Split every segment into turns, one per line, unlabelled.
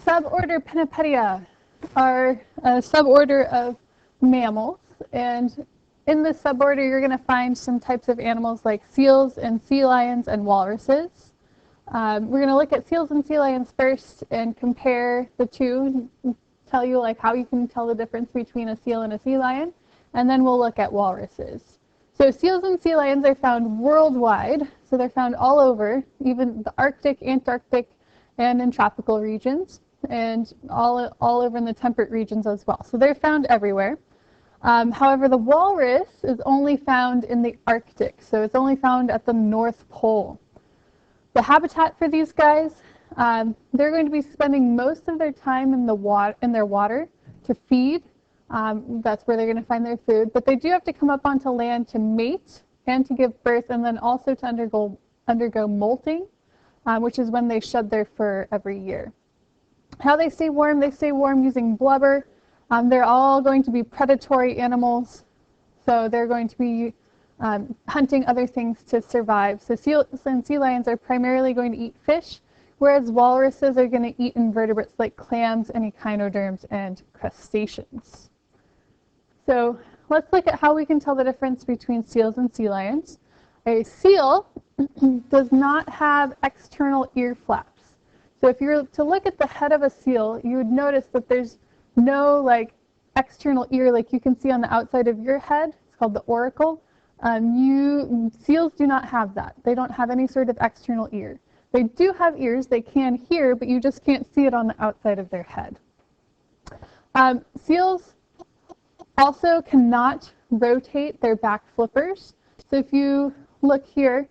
suborder Pinnipedia are a suborder of mammals, and in this suborder you're going to find some types of animals like seals and sea lions and walruses. We're going to look at seals and sea lions first and compare the two, tell you like how you can tell the difference between a seal and a sea lion, and then we'll look at walruses. So seals and sea lions are found worldwide, so they're found all over, even the Arctic, Antarctic, and in tropical regions, and all over in the temperate regions as well. So they're found everywhere. However, the walrus is only found in the Arctic, so it's only found at the North Pole. The habitat for these guys, they're going to be spending most of their time in their water to feed. That's where they're going to find their food. But they do have to come up onto land to mate and to give birth, and then also to undergo molting, which is when they shed their fur every year. How they stay warm using blubber. They're all going to be predatory animals, so they're going to be hunting other things to survive. So seals and sea lions are primarily going to eat fish, whereas walruses are going to eat invertebrates like clams and echinoderms and crustaceans. So let's look at how we can tell the difference between seals and sea lions. A seal does not have external ear flaps. So if you were to look at the head of a seal, you would notice that there's no like external ear like you can see on the outside of your head. It's called the auricle. Seals do not have that. They don't have any sort of external ear. They do have ears. They can hear, but you just can't see it on the outside of their head. Seals also cannot rotate their back flippers. So if you look here,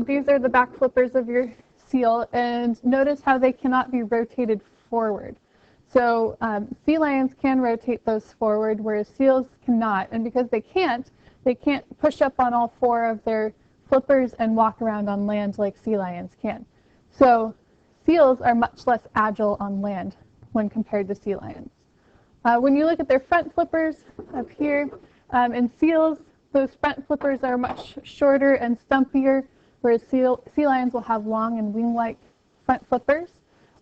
these are the back flippers of your seal, and notice how they cannot be rotated forward. So sea lions can rotate those forward, whereas seals cannot. And because they can't push up on all four of their flippers and walk around on land like sea lions can. So seals are much less agile on land when compared to sea lions. When you look at their front flippers up here, in seals, those front flippers are much shorter and stumpier, whereas sea lions will have long and wing-like front flippers.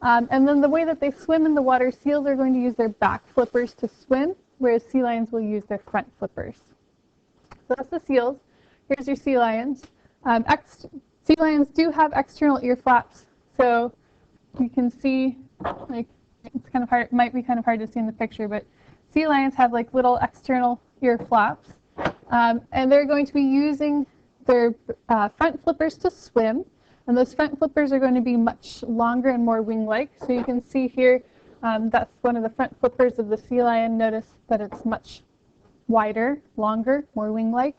And then the way that they swim in the water, seals are going to use their back flippers to swim, whereas sea lions will use their front flippers. So that's the seals. Here's your sea lions. Sea lions do have external ear flaps, so you can see, like, it's kind of hard, might be kind of hard to see in the picture, but sea lions have like little external ear flaps, and they're going to be using their front flippers to swim, and those front flippers are going to be much longer and more wing-like. So you can see here, that's one of the front flippers of the sea lion. Notice that it's much wider, longer, more wing-like.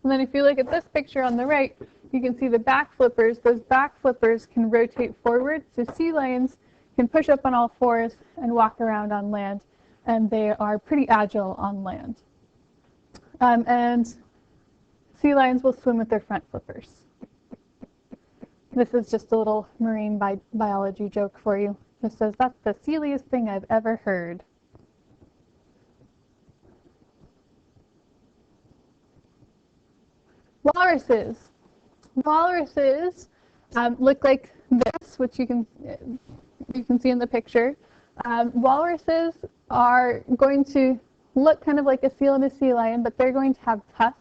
And then if you look at this picture on the right, you can see the back flippers. Those back flippers can rotate forward, so sea lions can push up on all fours and walk around on land, and they are pretty agile on land. And sea lions will swim with their front flippers. This is just a little marine biology joke for you. This says, that's the sealiest thing I've ever heard. Walruses. Walruses look like this, which you can see in the picture. Walruses are going to look kind of like a seal and a sea lion, but they're going to have tusks,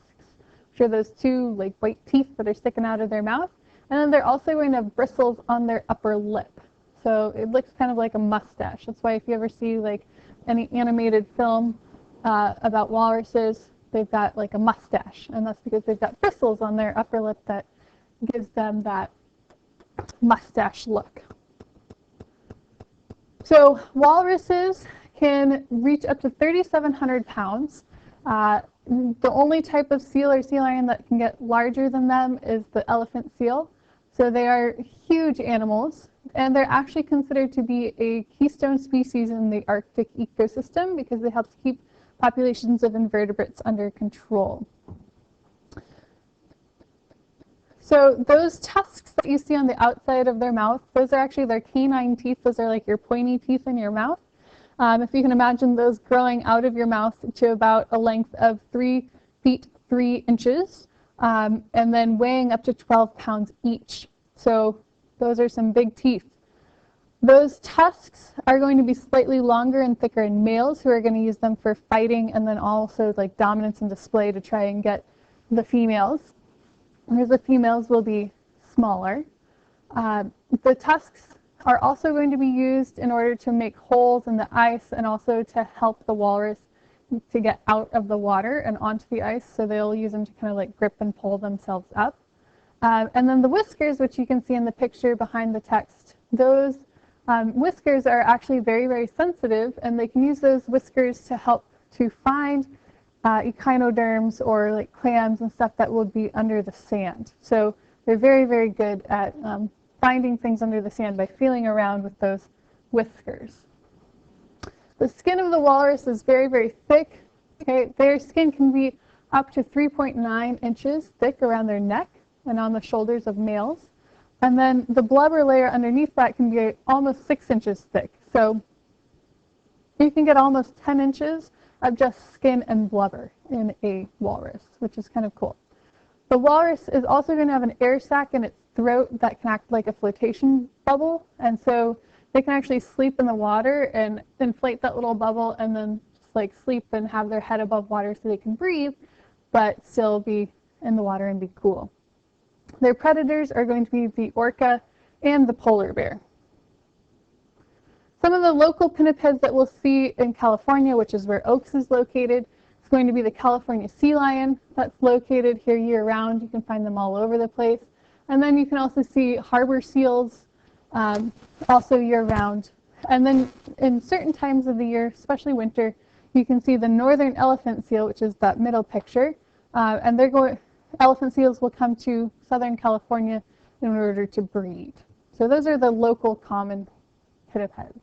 which are those two like white teeth that are sticking out of their mouth. And then they're also going to have bristles on their upper lip. So it looks kind of like a mustache. That's why if you ever see like any animated film about walruses, they've got like a mustache. And that's because they've got bristles on their upper lip that gives them that mustache look. So walruses can reach up to 3,700 pounds. The only type of seal or sea lion that can get larger than them is the elephant seal. So they are huge animals, and they're actually considered to be a keystone species in the Arctic ecosystem because they help to keep populations of invertebrates under control. So those tusks that you see on the outside of their mouth, those are actually their canine teeth. Those are like your pointy teeth in your mouth. If you can imagine those growing out of your mouth to about a length of 3 feet 3 inches, and then weighing up to 12 pounds each. So those are some big teeth. Those tusks are going to be slightly longer and thicker in males, who are going to use them for fighting and then also like dominance and display to try and get the females, whereas the females will be smaller. The tusks are also going to be used in order to make holes in the ice and also to help the walrus to get out of the water and onto the ice, so they'll use them to kind of like grip and pull themselves up. And then the whiskers, which you can see in the picture behind the text, those whiskers are actually very, very sensitive, and they can use those whiskers to help to find echinoderms or like clams and stuff that would be under the sand. So they're very, very good at finding things under the sand by feeling around with those whiskers. The skin of the walrus is very, very thick. Okay? Their skin can be up to 3.9 inches thick around their neck and on the shoulders of males. And then the blubber layer underneath that can be almost 6 inches thick. So you can get almost 10 inches of just skin and blubber in a walrus, which is kind of cool. The walrus is also going to have an air sac in its throat that can act like a flotation bubble. And so they can actually sleep in the water and inflate that little bubble and then just like sleep and have their head above water so they can breathe, but still be in the water and be cool. Their predators are going to be the orca and the polar bear. Some of the local pinnipeds that we'll see in California, which is where Oaks is located, is going to be the California sea lion that's located here year-round. You can find them all over the place. And then you can also see harbor seals also year-round. And then in certain times of the year, especially winter, you can see the northern elephant seal, which is that middle picture. And elephant seals will come to Southern California in order to breed. So those are the local common pinnipeds.